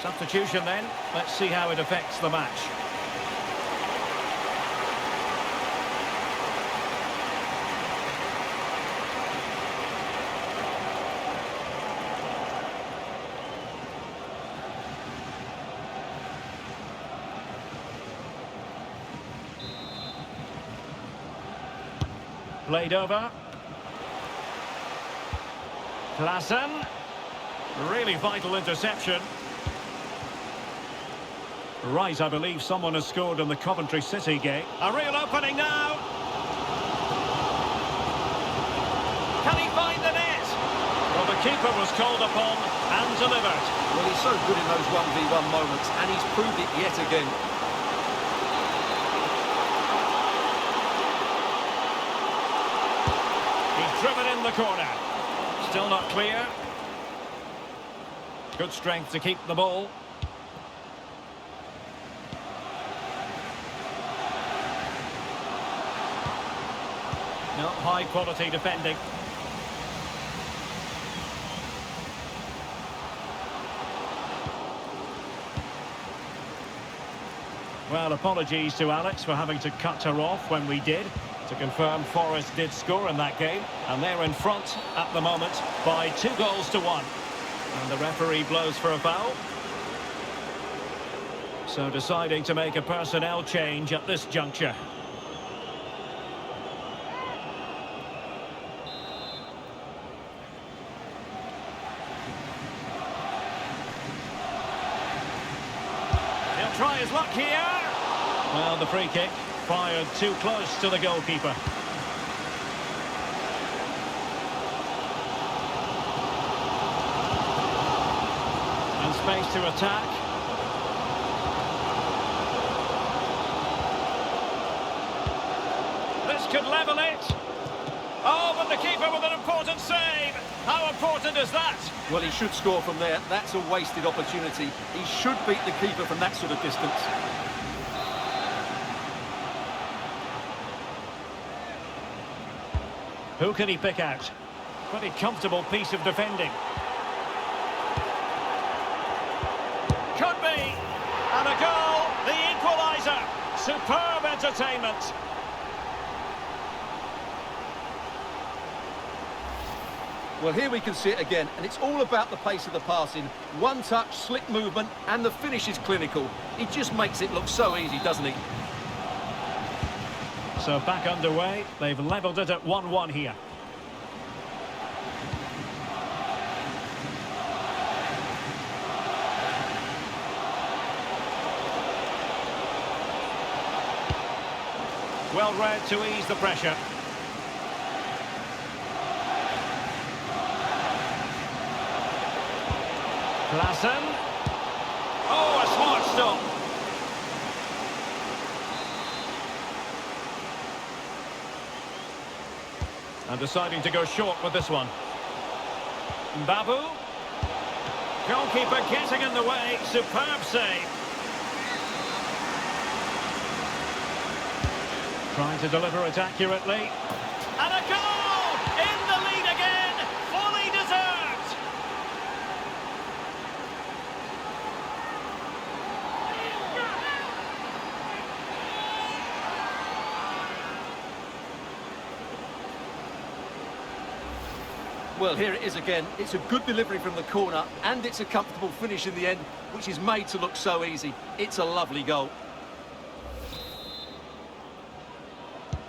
Substitution then. Let's see how it affects the match. Played over. Klaassen. Really vital interception. Right, I believe someone has scored in the Coventry City game. A real opening now. Can he find the net? Well, the keeper was called upon and delivered. Well, he's so good in those 1v1 moments, and he's proved it yet again. He's driven in the corner. Still not clear. Good strength to keep the ball. No, high quality defending. Well, apologies to Alex for having to cut her off when we did. To confirm, Forest did score in that game, and they're in front at the moment by 2-1. And the referee blows for a foul. So deciding to make a personnel change at this juncture. He'll try his luck here. Well, the free kick fired too close to the goalkeeper. And space to attack. This could level it. Oh, but the keeper with an important save. How important is that? Well, he should score from there. That's a wasted opportunity. He should beat the keeper from that sort of distance. Who can he pick out? Pretty comfortable piece of defending. Could be. And a goal. The equaliser. Superb entertainment. Well, here we can see it again, and it's all about the pace of the passing. One touch, slick movement, and the finish is clinical. He just makes it look so easy, doesn't he? So back underway. They've levelled it at 1-1 here. Well read to ease the pressure. Klaassen. Oh, a smart stop. And deciding to go short with this one. Babu. Goalkeeper getting in the way. Superb save. Trying to deliver it accurately. And a goal! In the lead again! Fully deserved! Well, here it is again. It's a good delivery from the corner, and it's a comfortable finish in the end, which is made to look so easy. It's a lovely goal.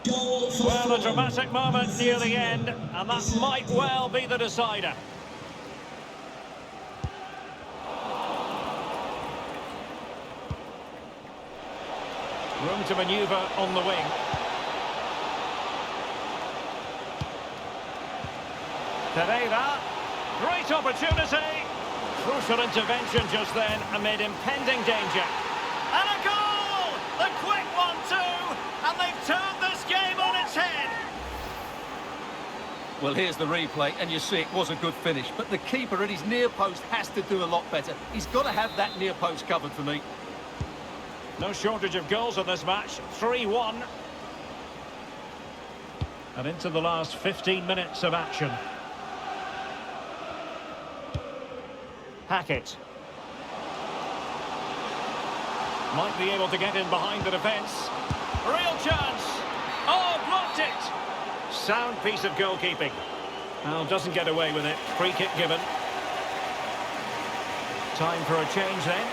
Well, a dramatic moment near the end, and that might well be the decider. Room to manoeuvre on the wing. Pereira, great opportunity. Crucial intervention just then amid impending danger. And a goal! The quick one too, and they've turned this game on its head. Well, here's the replay, and you see it was a good finish, but the keeper at his near post has to do a lot better. He's got to have that near post covered for me. No shortage of goals in this match, 3-1. And into the last 15 minutes of action. Hackett. Might be able to get in behind the defence. Real chance. Oh, blocked it. Sound piece of goalkeeping. Well, doesn't get away with it. Free kick given. Time for a change then.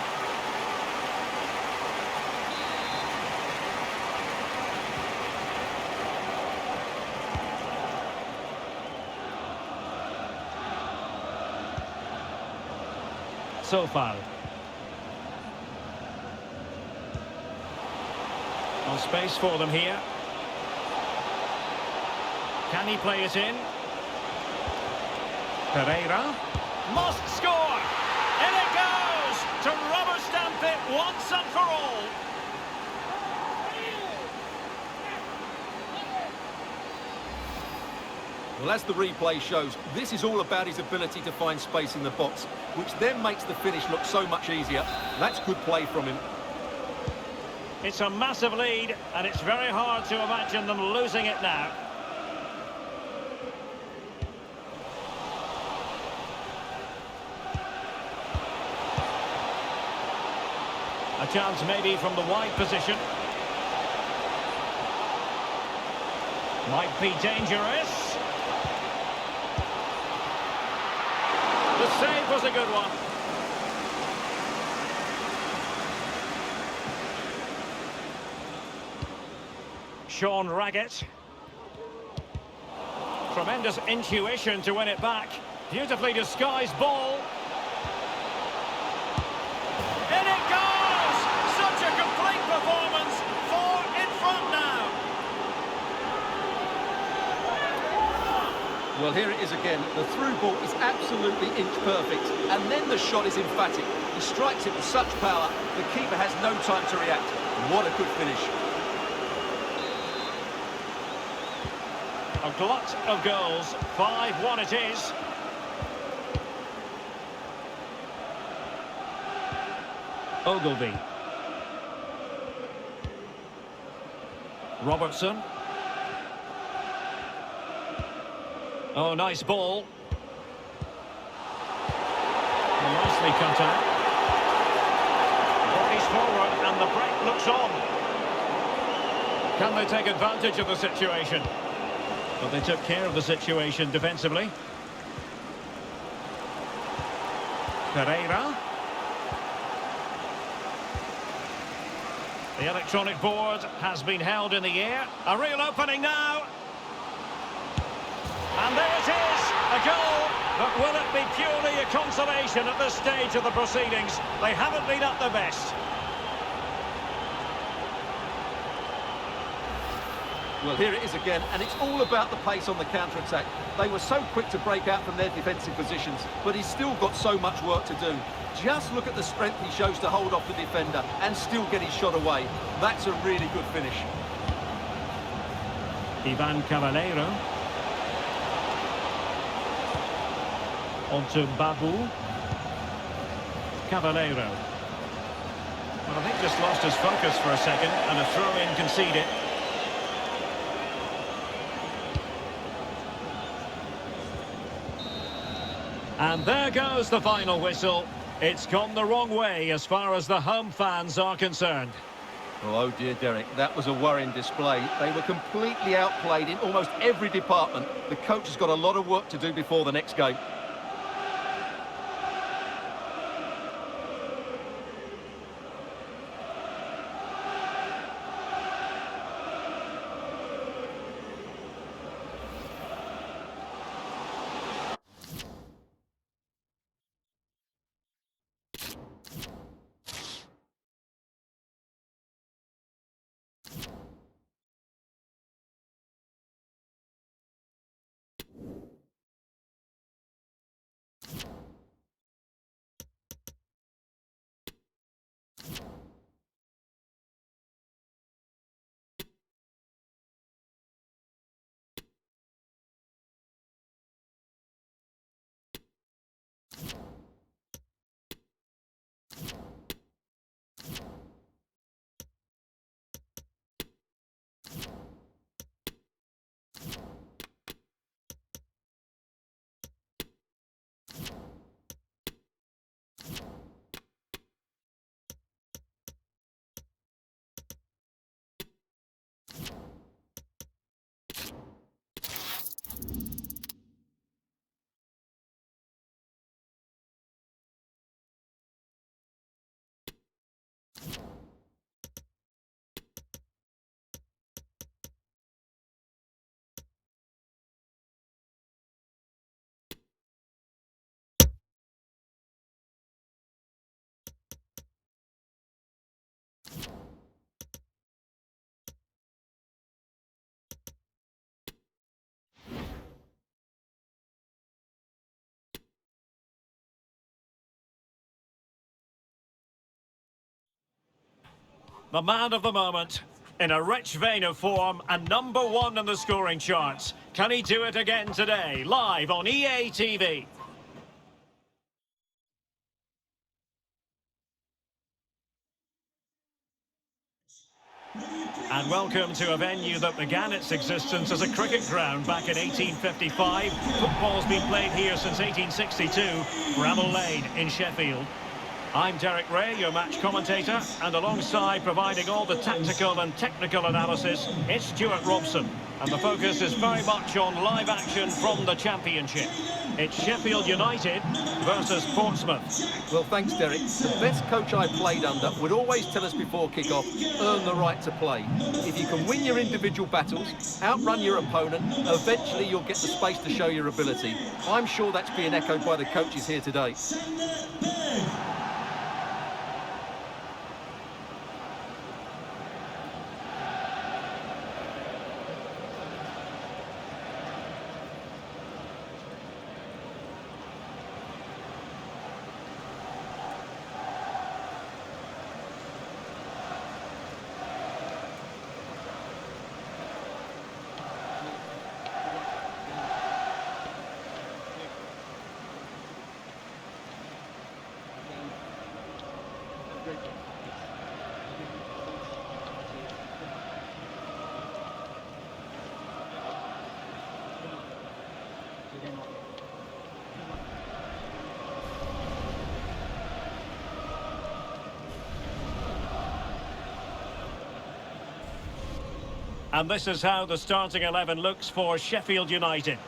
So far. No space for them here. Can he play it in? Pereira. Must score! In it goes! To rubber stamp it once and for all. Well, as the replay shows, this is all about his ability to find space in the box, which then makes the finish look so much easier. That's good play from him. It's a massive lead, and it's very hard to imagine them losing it now. A chance maybe from the wide position. Might be dangerous. The save was a good one. Sean Raggett. Tremendous intuition to win it back. Beautifully disguised ball. In it goes! Such a complete performance. 4 in front now. Well, here it is again. The through ball is absolutely inch perfect, and then the shot is emphatic. He strikes it with such power, the keeper has no time to react. What a good finish. A glut of goals. 5-1 it is. Ogilvy. Robertson. Oh, nice ball. Nicely cut out. Bodies forward and the break looks on. Can they take advantage of the situation? But they took care of the situation defensively. Pereira. The electronic board has been held in the air. A real opening now. And there it is, a goal. But will it be purely a consolation at this stage of the proceedings? They haven't been at their best. Well, here it is again, and it's all about the pace on the counter-attack. They were so quick to break out from their defensive positions, but he's still got so much work to do. Just look at the strength he shows to hold off the defender and still get his shot away. That's a really good finish. Ivan Caballero. On to Babu. Caballero. Well, I think just lost his focus for a second, and a throw-in conceded. And there goes the final whistle. It's gone the wrong way as far as the home fans are concerned. Oh dear, Derek, that was a worrying display. They were completely outplayed in almost every department. The coach has got a lot of work to do before the next game. the man of the moment. In a rich vein of form and #1 in the scoring charts. Can he do it again today? Live on EA TV. And welcome to a venue that began its existence as a cricket ground back in 1855. Football's been played here since 1862, Bramall Lane in Sheffield. I'm Derek Ray, your match commentator, and alongside providing all the tactical and technical analysis, it's Stuart Robson. And the focus is very much on live action from the Championship. It's Sheffield United versus Portsmouth. Well, thanks, Derek. The best coach I played under would always tell us before kick-off, earn the right to play. If you can win your individual battles, outrun your opponent, eventually you'll get the space to show your ability. I'm sure that's being echoed by the coaches here today. And this is how the starting 11 looks for Sheffield United.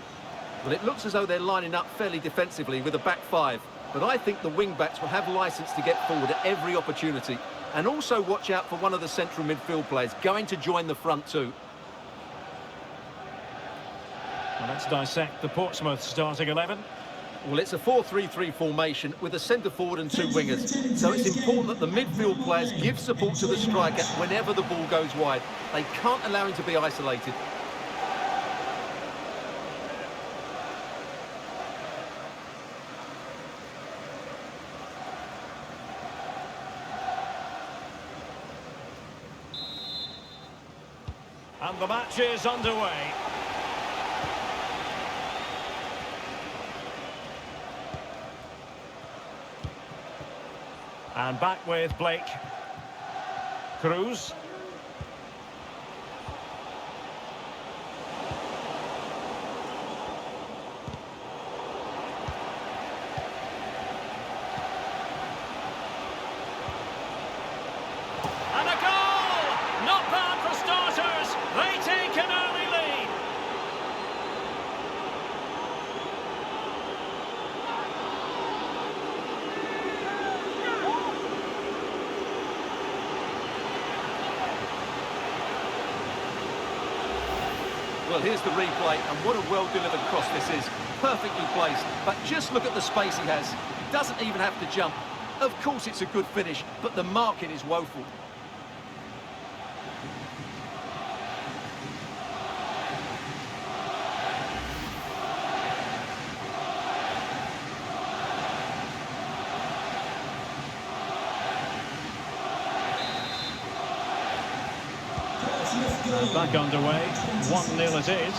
Well, it looks as though they're lining up fairly defensively with a back five, but I think the wing-backs will have licence to get forward at every opportunity. And also watch out for one of the central midfield players going to join the front too. Well, let's dissect the Portsmouth starting 11. Well, it's a 4-3-3 formation with a centre forward and two wingers. So it's important that the midfield players give support to the striker whenever the ball goes wide. They can't allow him to be isolated. And the match is underway. And back with Blake. Cruz. And a goal! Not bad for starters. They take an early lead. Well, here's the replay, and what a well-delivered cross this is. Perfectly placed, but just look at the space he has. Doesn't even have to jump. Of course it's a good finish, but the marking is woeful. And back underway. 1-0 it is.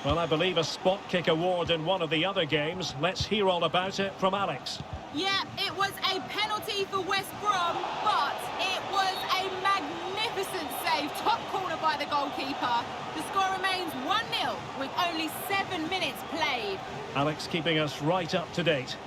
Well, I believe a spot kick award in one of the other games. Let's hear all about it from Alex. Yeah, it was a penalty for West Brom, but it was a magnificent save. Top corner by the goalkeeper. The score remains 1-0 with only 7 minutes played. Alex keeping us right up to date.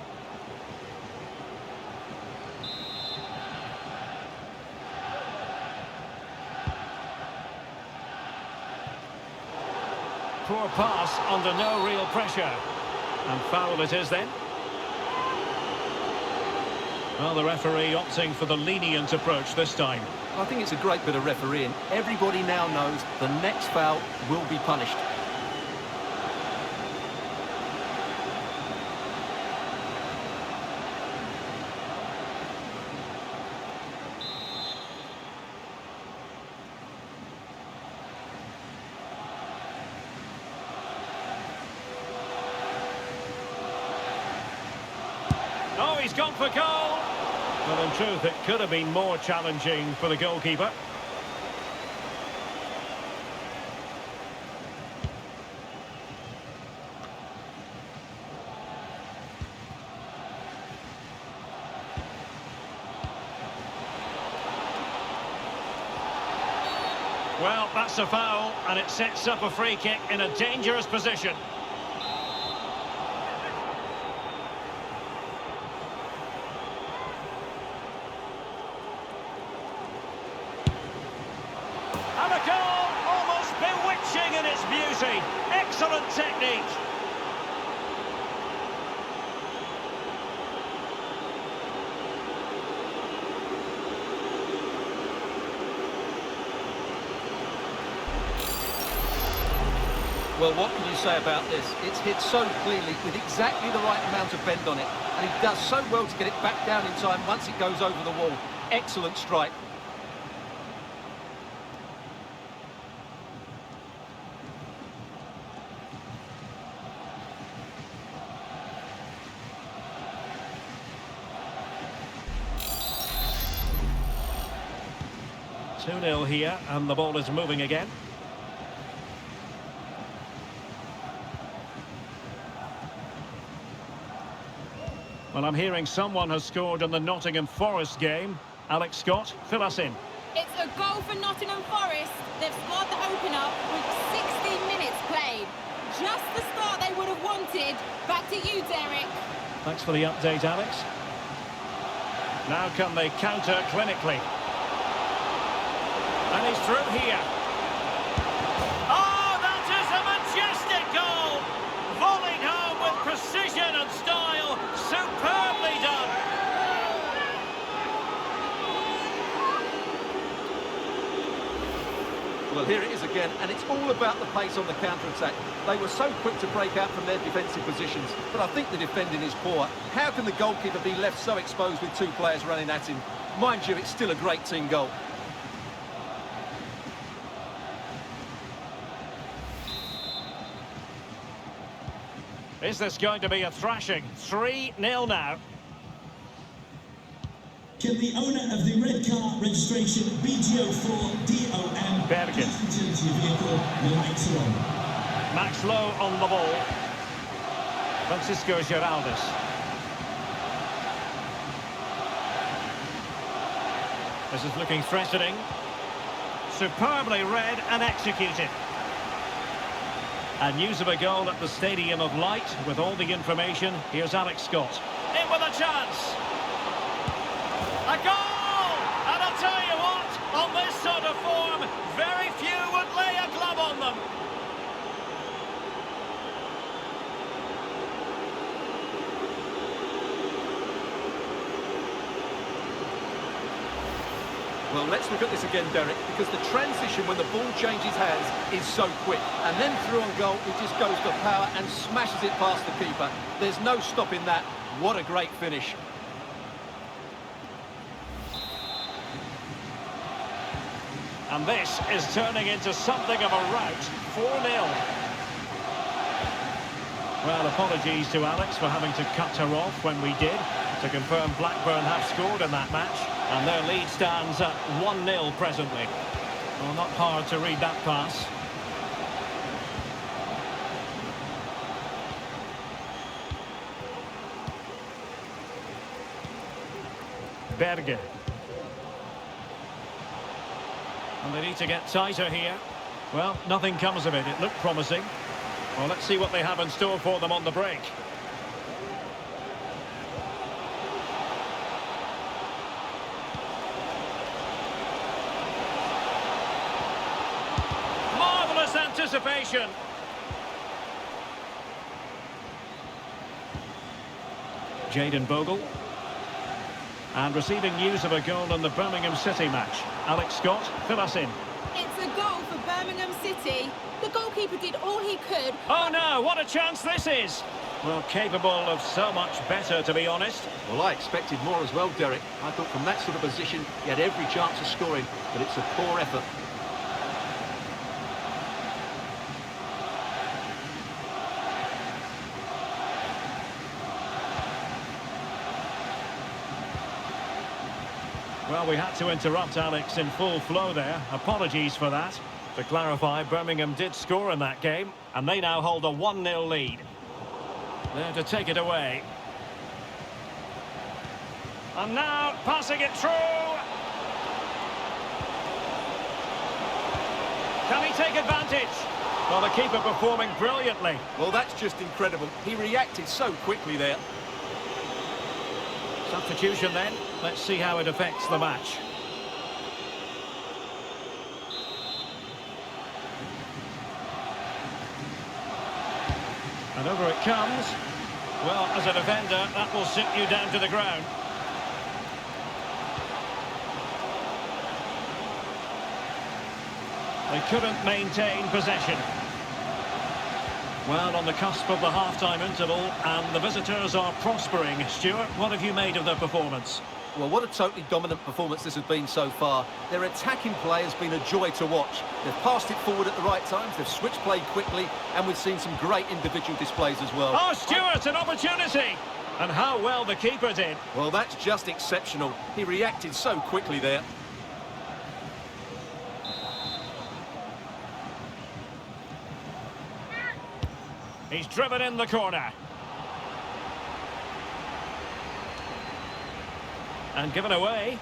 Poor pass under no real pressure. And foul it is then. Well, the referee opting for the lenient approach this time. I think it's a great bit of refereeing. Everybody now knows the next foul will be punished. Oh, he's gone for goal. Well, in truth, it could have been more challenging for the goalkeeper. Well, that's a foul, and it sets up a free kick in a dangerous position. And a goal, almost bewitching in its beauty. Excellent technique. Well, what can you say about this? It's hit so cleanly with exactly the right amount of bend on it. And he does so well to get it back down in time once it goes over the wall. Excellent strike. Two 0 here, and the ball is moving again. Well, I'm hearing someone has scored in the Nottingham Forest game. Alex Scott, fill us in. It's a goal for Nottingham Forest. They've scored the opener with 60 minutes played. Just the start they would have wanted. Back to you, Derek. Thanks for the update, Alex. Now can they counter clinically? And he's through here. Oh, that is a majestic goal! Volleyed home with precision and style. Superbly done. Well, here it is again, and it's all about the pace on the counter-attack. They were so quick to break out from their defensive positions, but I think the defending is poor. How can the goalkeeper be left so exposed with two players running at him? Mind you, it's still a great team goal. Is this going to be a thrashing? 3-0 now. Can the owner of the red car registration BGO4DOM Bergen. utility vehicle, the lights are on. Max Lowe on the ball. Francisco Giraldez. This is looking threatening. Superbly read and executed. And news of a goal at the Stadium of Light with all the information. Here's Alex Scott. In with a chance. A goal! And I'll tell you what, on this sort of form, very few would lay a glove on them. Well, let's look at this again, Derek, because the transition when the ball changes hands is so quick. And then through on goal, it just goes to power and smashes it past the keeper. There's no stopping that. What a great finish. And this is turning into something of a rout. 4-0. Well, apologies to Alex for having to cut her off when we did. To confirm, Blackburn have scored in that match. And their lead stands at 1-0 presently. Well, not hard to read that pass. Berge. And they need to get tighter here. Well, nothing comes of it. It looked promising. Well, let's see what they have in store for them on the break. Marvellous anticipation. Jayden Bogle. And receiving news of a goal in the Birmingham City match. Alex Scott, fill us in. It's a goal for Birmingham City. The goalkeeper did all he could. Oh no, what a chance this is! Well, capable of so much better, to be honest. Well, I expected more as well, Derek. I thought from that sort of position, he had every chance of scoring, but it's a poor effort. Well, we had to interrupt Alex in full flow there. Apologies for that. To clarify, Birmingham did score in that game, and they now hold a 1-0 lead. There to take it away. And now, passing it through. Can he take advantage? Well, the keeper performing brilliantly. Well, that's just incredible. He reacted so quickly there. Substitution then. Let's see how it affects the match. And over it comes. Well, as a defender, that will sit you down to the ground. They couldn't maintain possession. Well, on the cusp of the half-time interval, and the visitors are prospering. Stuart, what have you made of their performance? Well, what a totally dominant performance this has been so far. Their attacking play has been a joy to watch. They've passed it forward at the right times, they've switched play quickly, and we've seen some great individual displays as well. Oh, Stuart, an opportunity! And how well the keeper did. Well, that's just exceptional. He reacted so quickly there. He's driven in the corner. And given away.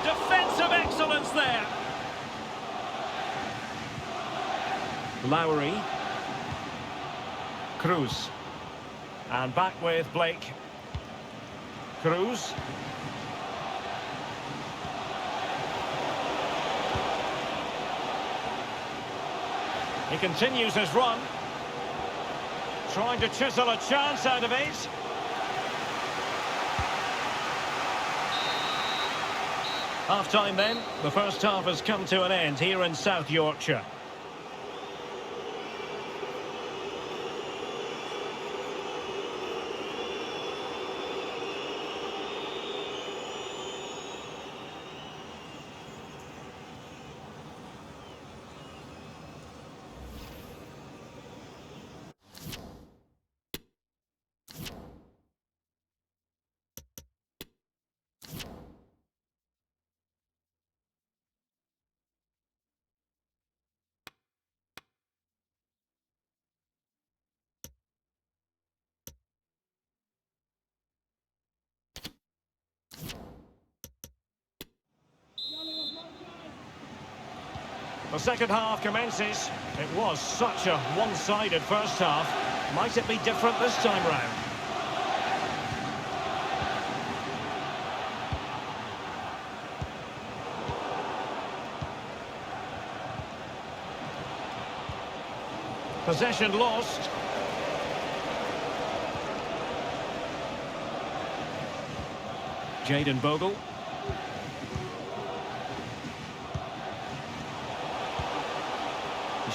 Defensive excellence there. Lowry. Cruz. And back with Blake. Cruz. He continues his run. Trying to chisel a chance out of it. Half-time then. The first half has come to an end here in South Yorkshire. The second half commences. It was such a one-sided first half. Might it be different this time round? Possession lost. Jayden Bogle.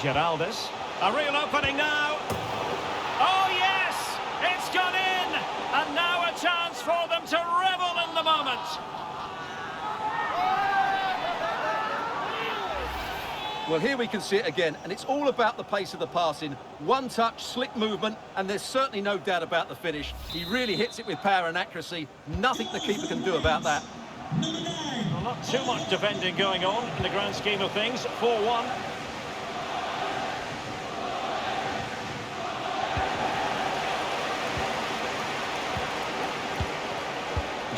Geraldus. A real opening now. Oh, yes! It's gone in! And now a chance for them to revel in the moment. Well, here we can see it again, and it's all about the pace of the passing. One touch, slick movement, and there's certainly no doubt about the finish. He really hits it with power and accuracy. Nothing the keeper can do about that. Well, not too much defending going on in the grand scheme of things. 4-1.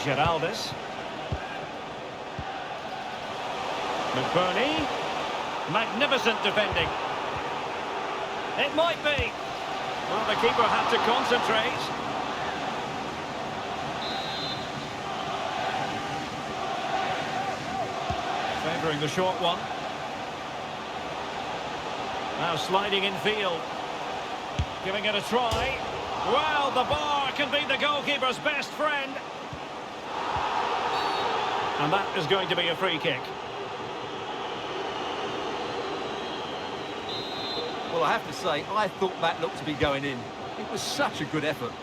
Geraldus. McBurney. Magnificent defending. It might be. Well, the keeper had to concentrate. Favouring the short one. Now sliding in field. Giving it a try. Well, the bar can be the goalkeeper's best friend. And that is going to be a free kick. Well, I have to say, I thought that looked to be going in. It was such a good effort.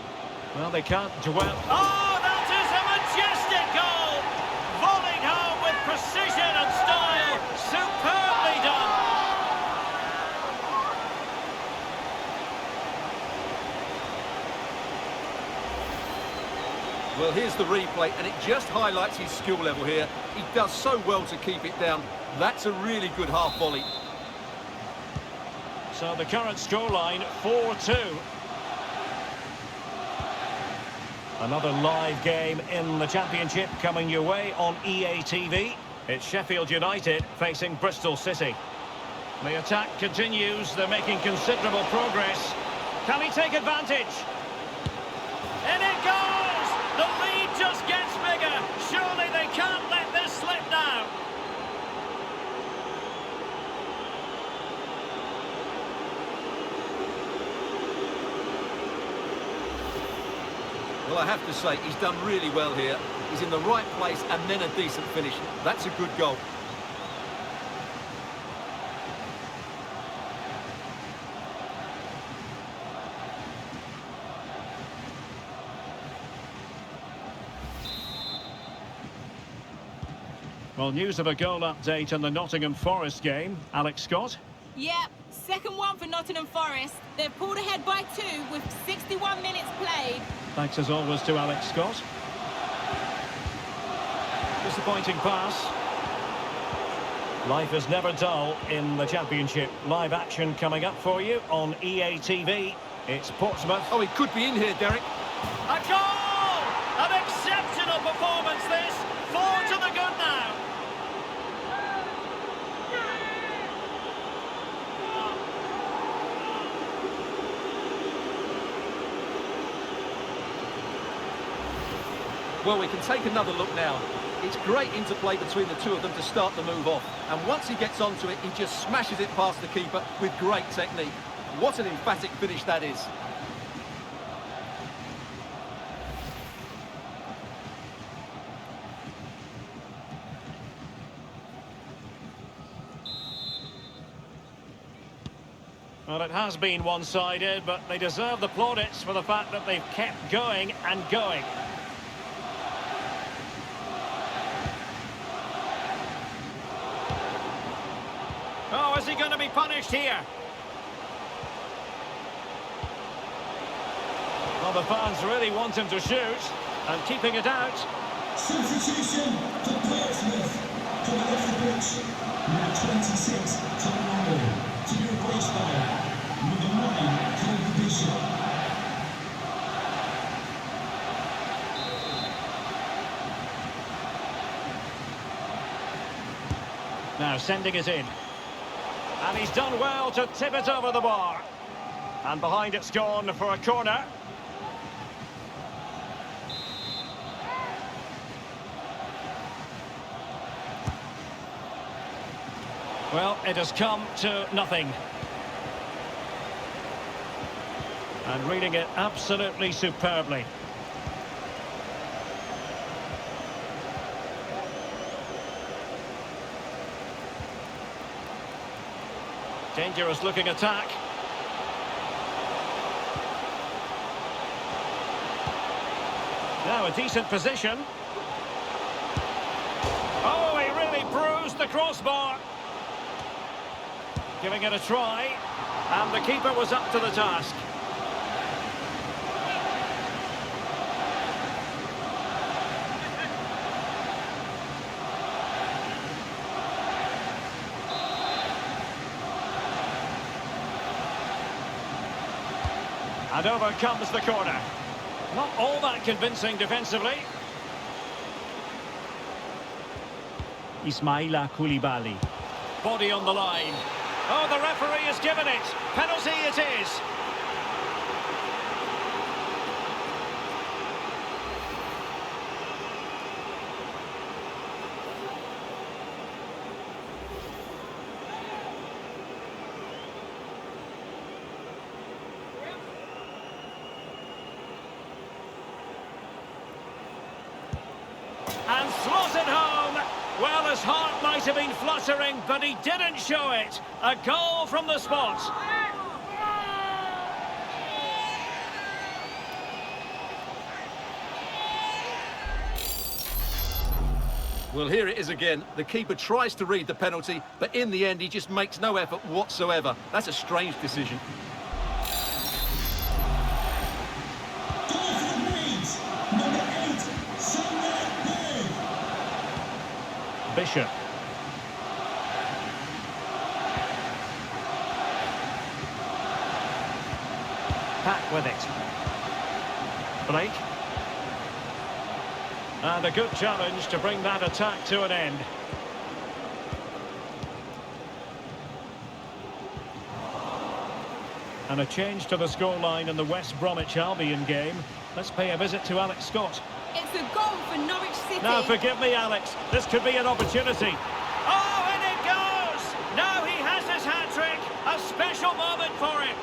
Well, they can't dwell. Oh, that is a majestic goal! Volleyed home with precision and style. Superbly done. Well, here's the replay, and it just highlights his skill level here. He does so well to keep it down. That's a really good half volley. So the current scoreline, 4-2. Another live game in the Championship coming your way on EA TV. It's Sheffield United facing Bristol City. The attack continues. They're making considerable progress. Can he take advantage? In it goes! The lead just gets bigger. Surely they can't let this slip now. Well, I have to say, he's done really well here. He's in the right place and then a decent finish. That's a good goal. Well, news of a goal update on the Nottingham Forest game. Alex Scott? Yep, second one for Nottingham Forest. They've pulled ahead by 2 with 61 minutes played. Thanks as always to Alex Scott. Disappointing pass. Life is never dull in the Championship. Live action coming up for you on EA TV. It's Portsmouth. Oh, he could be in here, Derek. A goal! An exceptional performance this. 4 to the good now. Well, we can take another look now. It's great interplay between the two of them to start the move off. And once he gets onto it, he just smashes it past the keeper with great technique. What an emphatic finish that is. Well, it has been one-sided, but they deserve the plaudits for the fact that they've kept going and going. Oh, is he going to be punished here? Well, the fans really want him to shoot, and keeping it out. Substitution for Portsmouth. Coming off the pitch, number 26, Tom Randall, to be replaced by number 9, Colby Bishop. Now sending it in. And he's done well to tip it over the bar. And behind it's gone for a corner. Well, it has come to nothing. And reading it absolutely superbly. Dangerous looking attack. Now a decent position. Oh, he really bruised the crossbar. Giving it a try. And the keeper was up to the task. And over comes the corner. Not all that convincing defensively. Ismaila Koulibaly. Body on the line. Oh, the referee has given it. Penalty it is. And slotted home. Well, his heart might have been fluttering, but he didn't show it. A goal from the spot. Well, here it is again. The keeper tries to read the penalty, but in the end, he just makes no effort whatsoever. That's a strange decision. Goal for the Breeds, number 8, Bishop. Back with it. Blake. And a good challenge to bring that attack to an end. And a change to the scoreline in the West Bromwich Albion game. Let's pay a visit to Alex Scott. It's a goal for Norwich City. Now, forgive me, Alex. This could be an opportunity. Oh, and it goes! Now he has his hat-trick. A special moment for him.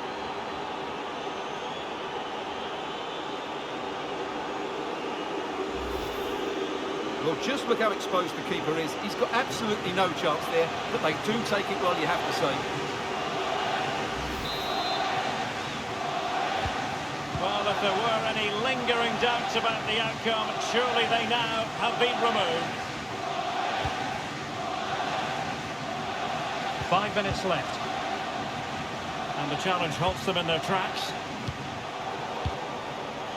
Well, just look how exposed the keeper is. He's got absolutely no chance there, but they do take it well, you have to say. Well, if there were any lingering doubts about the outcome, surely they now have been removed. 5 minutes left. And the challenge halts them in their tracks.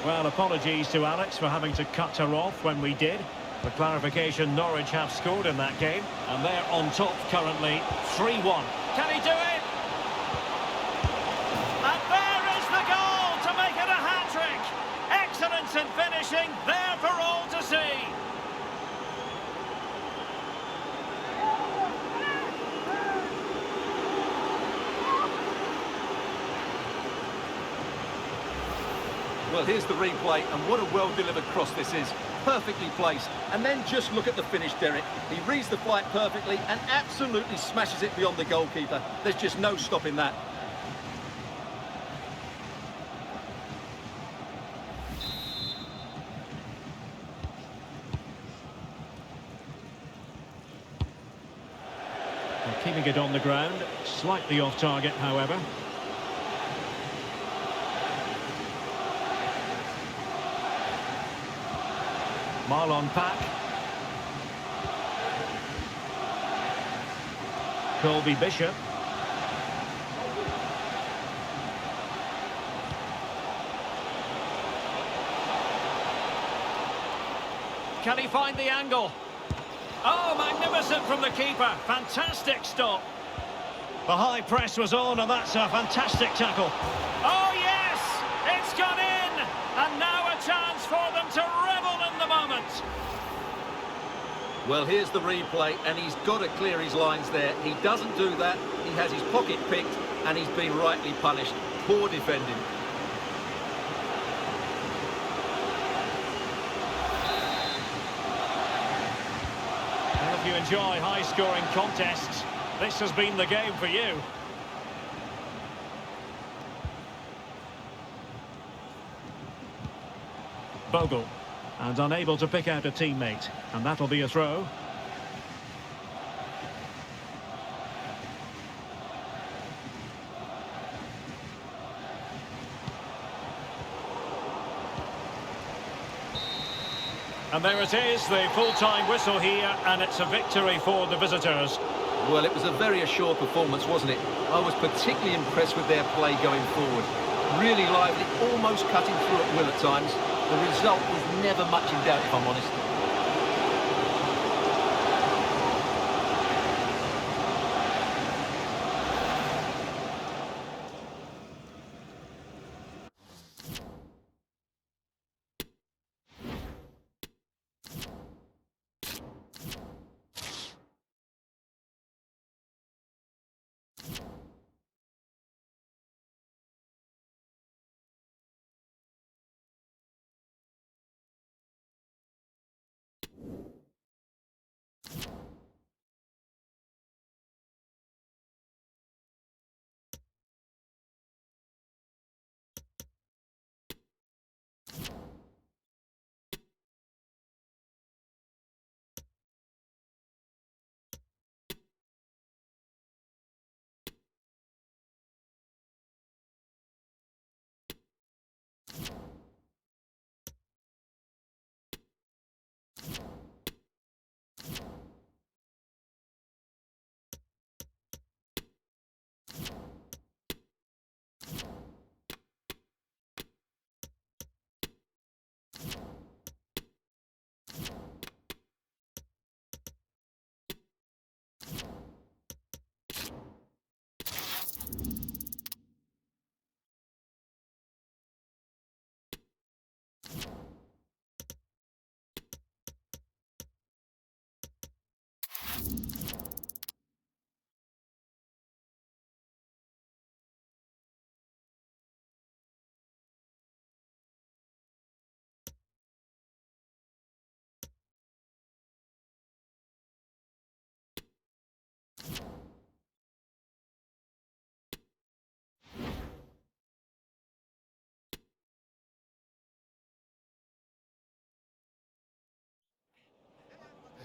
Well, apologies to Alex for having to cut her off when we did. For clarification, Norwich have scored in that game, and they're on top currently, 3-1. Can he do it? And there is the goal to make it a hat-trick. Excellence in finishing, there for all to see. Well, here's the replay, and what a well-delivered cross this is. Perfectly placed. And then just look at the finish, Derek. He reads the flight perfectly and absolutely smashes it beyond the goalkeeper. There's just no stopping that. Well, keeping it on the ground, slightly off target, however. Marlon Pack. Colby Bishop. Can he find the angle? Oh, magnificent from the keeper. Fantastic stop. The high press was on, and that's a fantastic tackle. Oh, yes! It's gone in! And now a chance for them to revel in the moment. Well, here's the replay, and he's got to clear his lines there. He doesn't do that. He has his pocket picked, and he's been rightly punished. Poor defending. Well, if you enjoy high-scoring contests, this has been the game for you. Bogle, and unable to pick out a teammate, and that'll be a throw. And there it is, the full-time whistle here, and it's a victory for the visitors. Well, it was a very assured performance, wasn't it? I was particularly impressed with their play going forward. Really lively, almost cutting through at will at times. The result was never much in doubt, if I'm honest.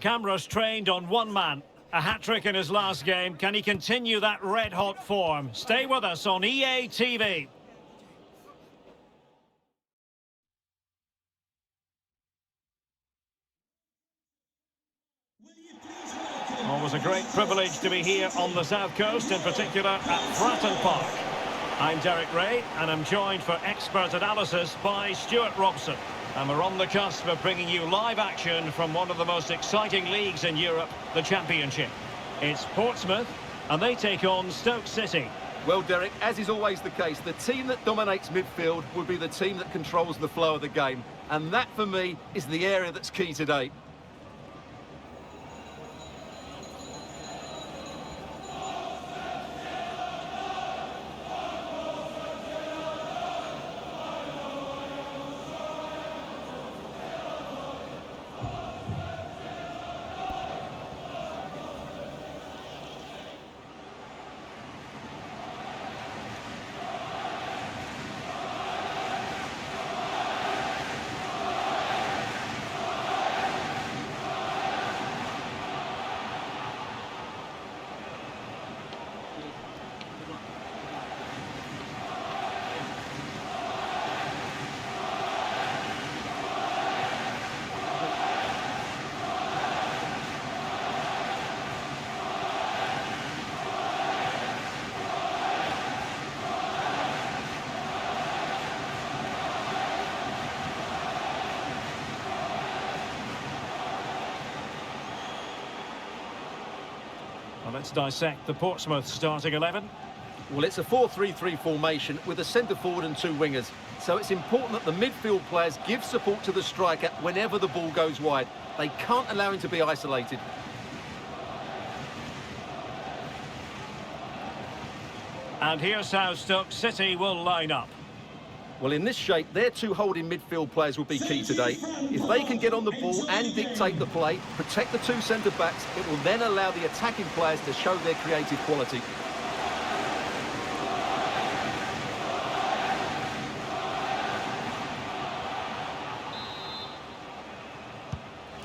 Cameras trained on one man. A hat-trick in his last game. Can he continue that red-hot form? Stay with us on EA TV. Always a great privilege to be here on the South Coast, in particular at Fratton Park. I'm Derek Ray, and I'm joined for expert analysis by Stuart Robson. And we're on the cusp of bringing you live action from one of the most exciting leagues in Europe, the Championship. It's Portsmouth, and they take on Stoke City. Well, Derek, as is always the case, the team that dominates midfield would be the team that controls the flow of the game. And that, for me, is the area that's key today. Well, let's dissect the Portsmouth starting 11. Well, it's a 4-3-3 formation with a centre forward and two wingers. So it's important that the midfield players give support to the striker whenever the ball goes wide. They can't allow him to be isolated. And here's how Stoke City will line up. Well, in this shape, their two holding midfield players will be key today. If they can get on the ball and dictate the play, protect the two centre-backs, it will then allow the attacking players to show their creative quality.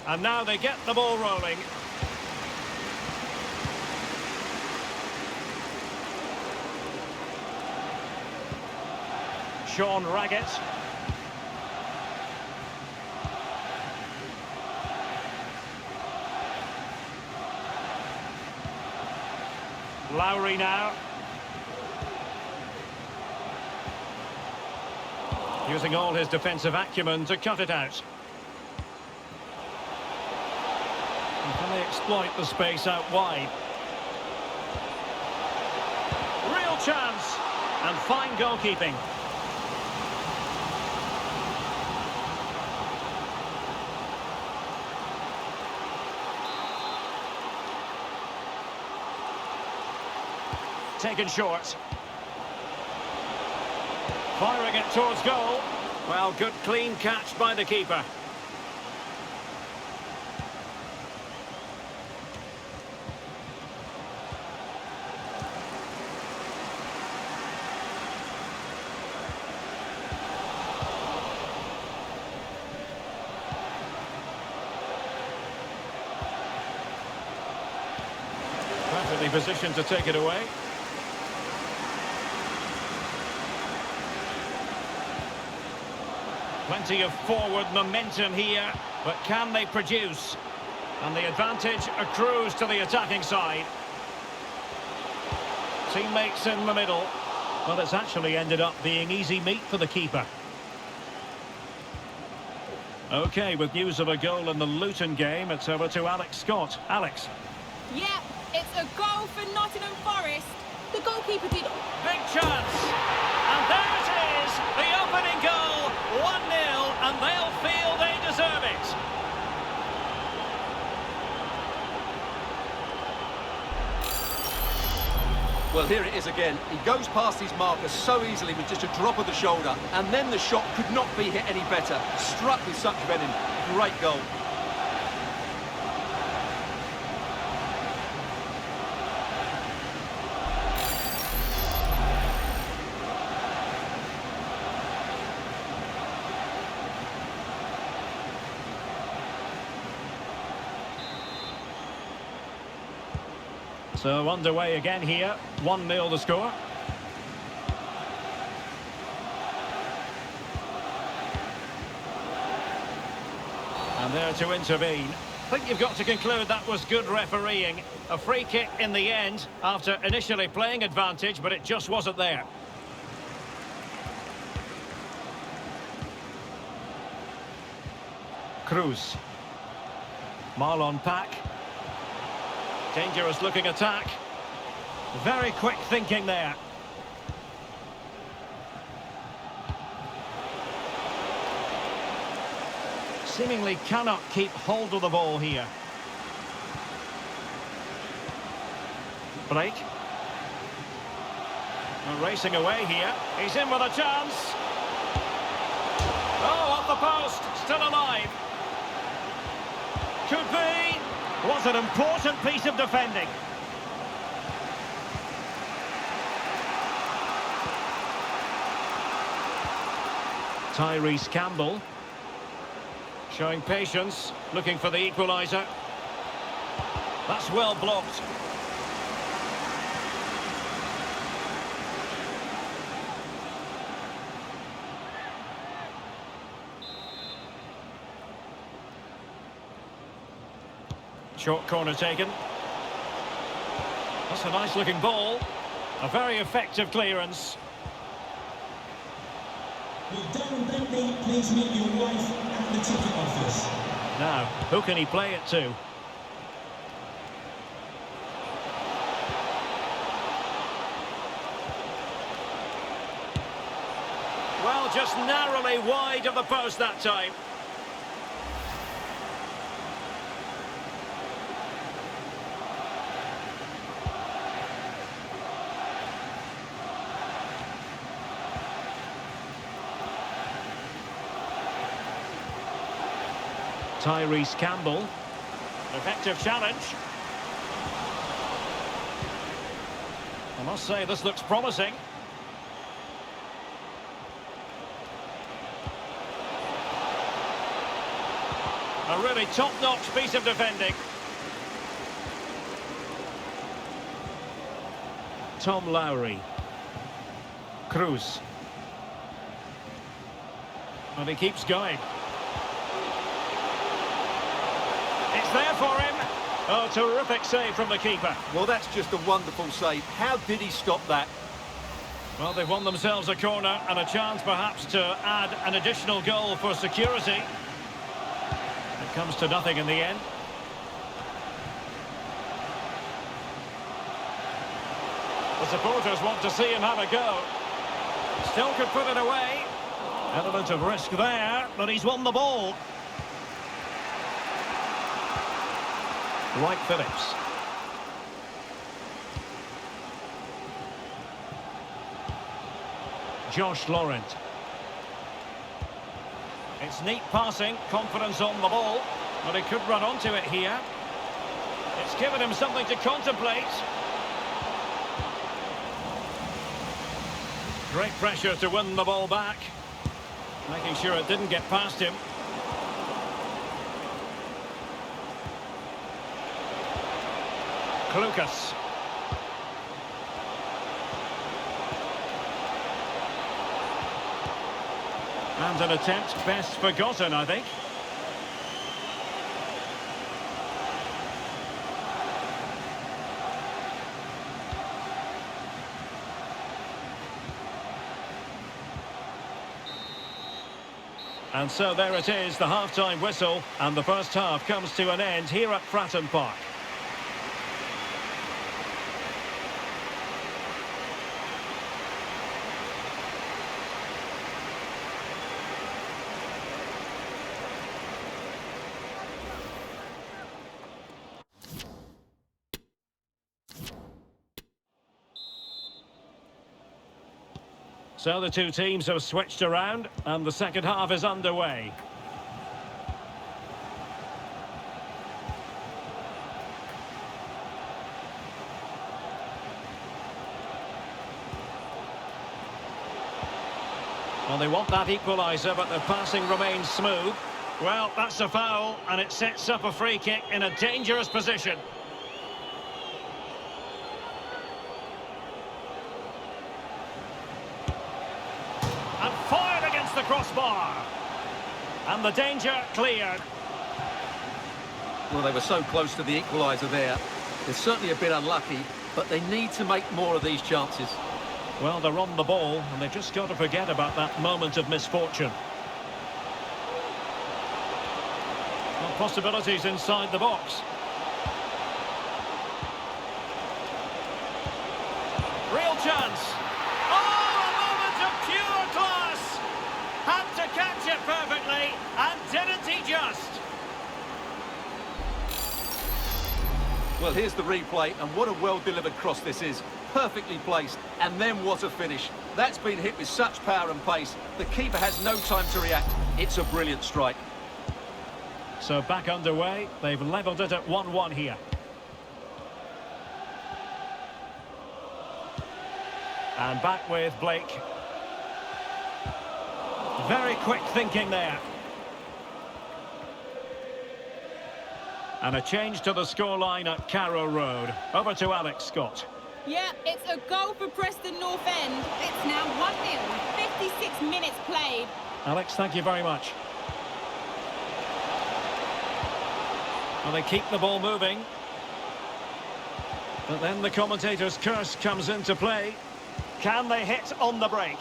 And now they get the ball rolling. Sean Raggett. Lowry now. Using all his defensive acumen to cut it out. And can they exploit the space out wide? Real chance. And fine goalkeeping. Taken short. Firing it towards goal. Well, good clean catch by the keeper. Perfectly positioned to take it away. Plenty of forward momentum here, but can they produce? And the advantage accrues to the attacking side. Teammates in the middle. Well, it's actually ended up being easy meat for the keeper. OK, with news of a goal in the Luton game, it's over to Alex Scott. Alex. Yep, it's a goal for Nottingham Forest. The goalkeeper did... Big chance! And there it is! The opening goal! 1-0, and they'll feel they deserve it. Well, here it is again. He goes past his marker so easily with just a drop of the shoulder, and then the shot could not be hit any better. Struck with such venom. Great goal. So underway again here, 1-0 the score. And there to intervene. I think you've got to conclude that was good refereeing. A free kick in the end after initially playing advantage, but it just wasn't there. Cruz. Marlon Pack. Dangerous looking attack. Very quick thinking there. Seemingly cannot keep hold of the ball here. Blake. Racing away here. He's in with a chance. Oh, off the post. Still alive. Could be. Was an important piece of defending. Tyrese Campbell. Showing patience, looking for the equaliser. That's well blocked. Short corner taken. That's a nice looking ball. A very effective clearance. Will Darren Bentley please meet your wife at the ticket office? Now, who can he play it to? Well, just narrowly wide of the post that time. Tyrese Campbell. Effective challenge. I must say, this looks promising. A really top-notch piece of defending. Tom Lowry. Cruz. And he keeps going. It's there for him. Oh, terrific save from the keeper. Well, that's just a wonderful save. How did he stop that? Well, they've won themselves a corner and a chance perhaps to add an additional goal for security. It comes to nothing in the end. The supporters want to see him have a go. Still could put it away. Element of risk there, but he's won the ball. Wright Phillips. Josh Laurent. It's neat passing, confidence on the ball, but he could run onto it here. It's given him something to contemplate. Great pressure to win the ball back, making sure it didn't get past him. Lucas. And an attempt best forgotten, I think. And so there it is, the half-time whistle, and the first half comes to an end here at Fratton Park. So the two teams have switched around and the second half is underway. Well, they want that equaliser, but the passing remains smooth. Well, that's a foul, and it sets up a free kick in a dangerous position. the crossbar. And the danger cleared. Well, they were so close to the equaliser there. They're certainly a bit unlucky, but they need to make more of these chances. Well, they're on the ball, and they've just got to forget about that moment of misfortune. Well, possibilities inside the box. Real chance. Oh, a moment of pure class. Had to catch it perfectly, and didn't he just? Well, here's the replay, and what a well-delivered cross this is. Perfectly placed, and then what a finish. That's been hit with such power and pace. The keeper has no time to react. It's a brilliant strike. So back underway. They've levelled it at 1-1 here. And back with Blake. Very quick thinking there. And a change to the scoreline at Carrow Road. Over to Alex Scott. Yeah, it's a goal for Preston North End. It's now 1-0, 56 minutes played. Alex, thank you very much. Well, they keep the ball moving. But then the commentator's curse comes into play. Can they hit on the break?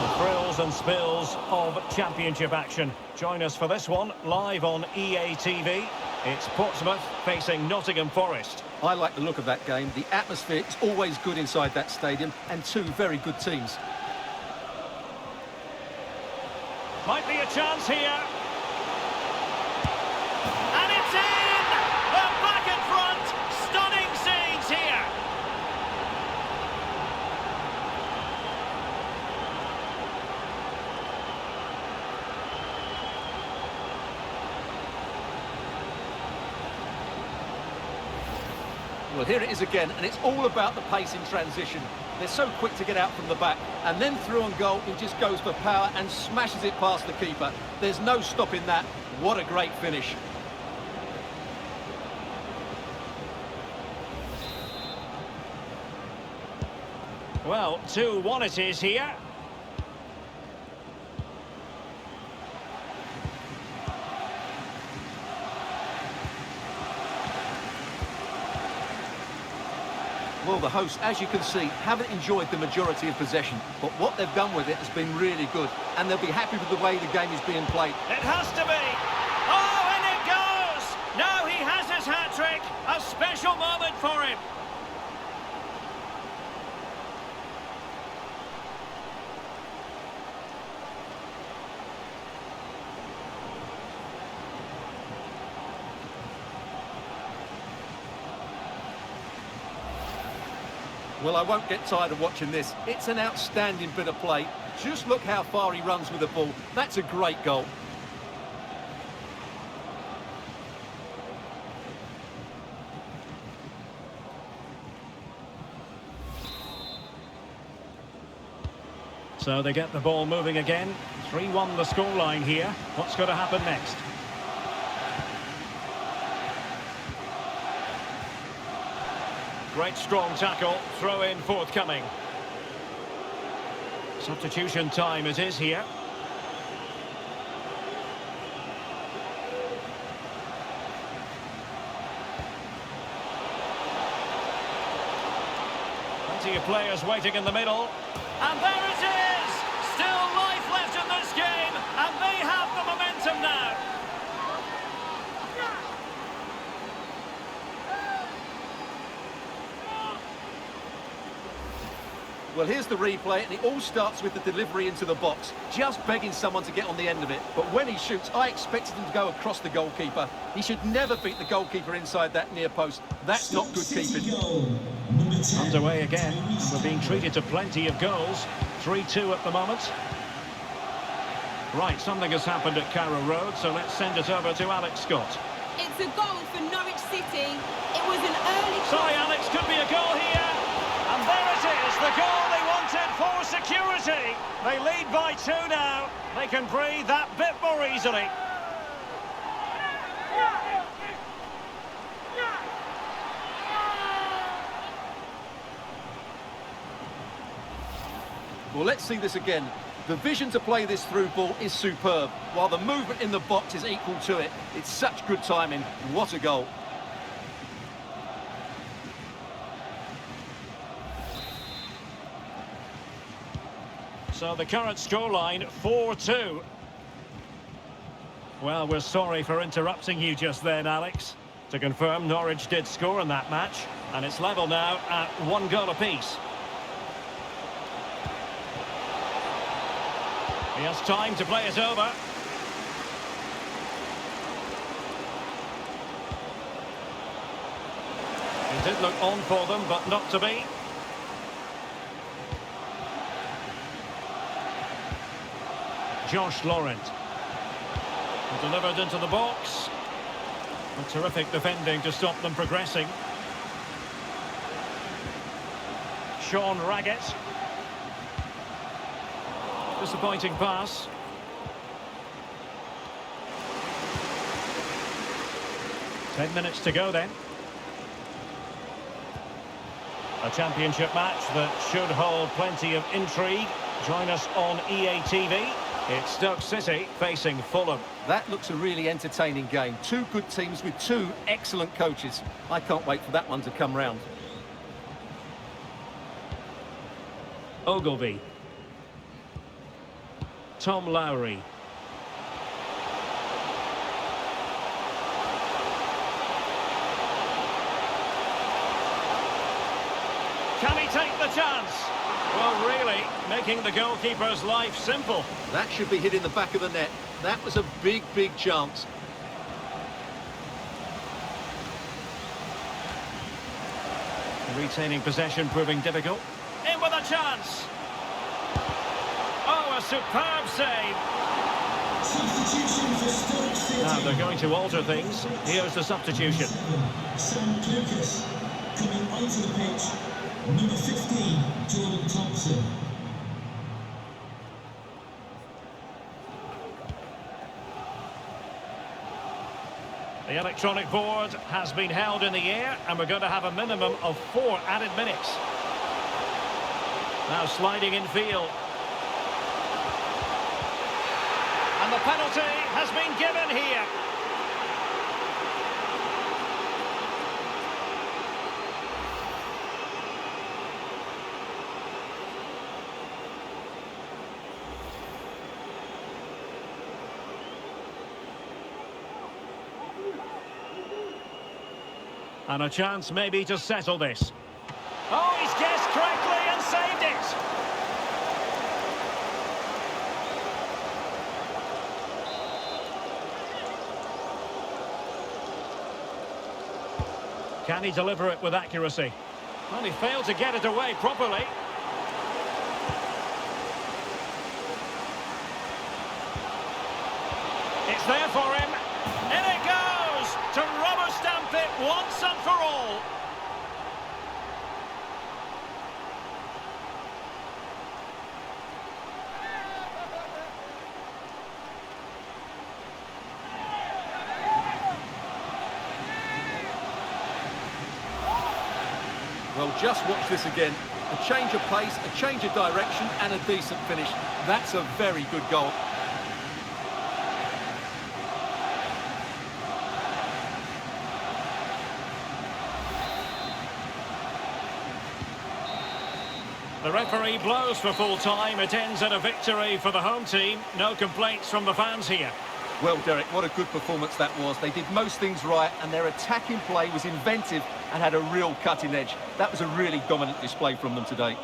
The thrills and spills of championship action. Join us for this one, live on EA TV. It's Portsmouth facing Nottingham Forest. I like the look of that game. The atmosphere is always good inside that stadium, and two very good teams. Might be a chance here. And it's in! They're back in front! Stunning scenes here! Well, here it is again, and it's all about the pace in transition. They're so quick to get out from the back, and then through on goal, he just goes for power and smashes it past the keeper. There's no stopping that. What a great finish. Well, 2-1 it is here. Well, the hosts, as you can see, haven't enjoyed the majority of possession, but what they've done with it has been really good, and they'll be happy with the way the game is being played. It has to be. Oh, and it goes! Now he has his hat-trick. A special moment for him. Well, I won't get tired of watching this. It's an outstanding bit of play. Just look how far he runs with the ball. That's a great goal. So they get the ball moving again. 3-1 the scoreline here. What's going to happen next? Great strong tackle, throw in forthcoming. Substitution time it is here. Plenty of players waiting in the middle. And there it is! Still life left in this game, and they have the momentum now. Well, here's the replay, and it all starts with the delivery into the box, just begging someone to get on the end of it. But when he shoots, I expected him to go across the goalkeeper. He should never beat the goalkeeper inside that near post. That's not good keeping. Underway again. We're being treated to plenty of goals. 3-2 at the moment. Right, something has happened at Carrow Road, so let's send it over to Alex Scott. It's a goal for Norwich City. It was an early... Sorry, Alex, could be a goal here. And there it is, the goal they wanted for security. They lead by 2 now. They can breathe that bit more easily. Well, let's see this again. The vision to play this through ball is superb, while the movement in the box is equal to it. It's such good timing. What a goal. So the current scoreline, 4-2. Well, we're sorry for interrupting you just then, Alex. To confirm, Norwich did score in that match, and it's level now at 1 goal apiece. He has time to play it over. He did look on for them, but not to be. Josh Laurent. Delivered into the box. A terrific defending to stop them progressing. Sean Raggett. Disappointing pass. Ten minutes to go then. A championship match that should hold plenty of intrigue. Join us on EA TV. It's Stoke City facing Fulham. That looks a really entertaining game. Two good teams with two excellent coaches. I can't wait for that one to come round. Ogilvy. Tom Lowry. Can he take the chance? Well, really, making the goalkeeper's life simple. That should be hit in the back of the net. That was a big, big chance. Retaining possession proving difficult. In with a chance. Oh, a superb save. Substitution for Stoke City. Now they're going to alter things. Here's the substitution. Sam Lucas coming onto the pitch. Number 15, Jordan Thompson. The electronic board has been held in the air, and we're going to have a minimum of 4 added minutes. Now sliding in field. And the penalty has been given here. And a chance maybe to settle this. Oh, he's guessed correctly and saved it. Can he deliver it with accuracy? Well, he failed to get it away properly. It's there for him. In it goes to rubber stamp it once and for all. Well, just watch this again. A change of pace, a change of direction, and a decent finish. That's a very good goal. The referee blows for full time. It ends in a victory for the home team. No complaints from the fans here. Well, Derek, what a good performance that was. They did most things right, and their attacking play was inventive and had a real cutting edge. That was a really dominant display from them today.